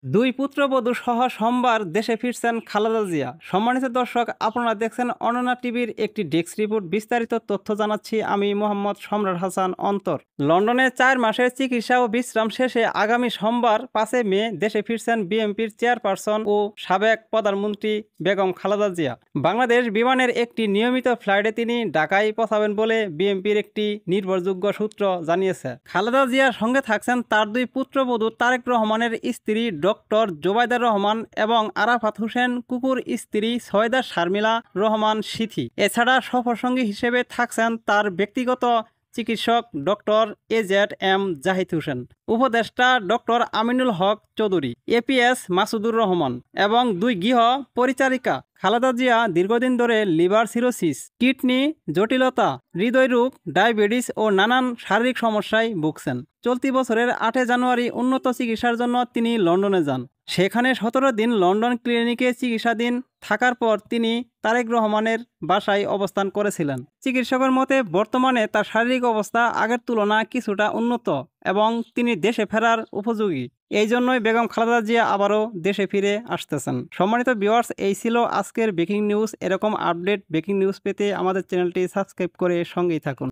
দুই পুত্রবধূ সহ সোমবার দেশে ফিরছেন খালেদা জিয়া। সম্মানিত দর্শক, আপনারা দেখছেন অননা টিভির একটি ডেস্ক রিপোর্ট। বিস্তারিত তথ্য জানাচ্ছি আমি মোহাম্মদ সম্রাট হাসান অন্তর। লন্ডনে 4 মাসের চিকিৎসা ও বিশ্রাম শেষে আগামী সোমবার 5 মে দেশে ফিরছেন বিএনপির চেয়ারপারসন ও সাবেক প্রধানমন্ত্রী বেগম খালেদা জিয়া। বাংলাদেশ বিমানের একটি নিয়মিত ফ্লাইটে তিনি ঢাকায় পৌঁছাবেন বলে বিএনপির একটি নির্ভরযোগ্য সূত্র জানিয়েছে। খালেদা জিয়ার সঙ্গে থাকছেন তার দুই পুত্রবধূ তারেক রহমানের স্ত্রী ডক্টর জোবাইদা রহমান এবং আরাফাত হোসেন কুকুর স্ত্রী সৈয়দা শারমিলা রহমান সিথি। এছাড়া সফরসঙ্গী হিসেবে থাকছেন তার ব্যক্তিগত চিকিৎসক ডক্টর AZM জাহিদ হোসেন, উপদেষ্টা ডক্টর আমিনুল হক চৌধুরী, APS মাসুদুর রহমান এবং দুই গৃহ পরিচারিকা। খালেদা জিয়া দীর্ঘদিন ধরে লিভার সিরোসিস, কিডনি জটিলতা, হৃদয়রোগ, ডায়াবেটিস ও নানান শারীরিক সমস্যায় ভুগছেন। চলতি বছরের 8 জানুয়ারি উন্নত চিকিৎসার জন্য তিনি লন্ডনে যান। সেখানে 17 দিন লন্ডন ক্লিনিকে চিকিৎসাধীন থাকার পর তিনি তারেক রহমানের বাসায় অবস্থান করেছিলেন। চিকিৎসকের মতে বর্তমানে তার শারীরিক অবস্থা আগের তুলনায় কিছুটা উন্নত এবং তিনি দেশে ফেরার উপযোগী। এই জন্যই বেগম খালেদা জিয়া আবারও দেশে ফিরে আসতেছেন। সম্মানিত ভিউয়ার্স, এই ছিল আজকের ব্রেকিং নিউজ। এরকম আপডেট ব্রেকিং নিউজ পেতে আমাদের চ্যানেলটি সাবস্ক্রাইব করে সঙ্গেই থাকুন।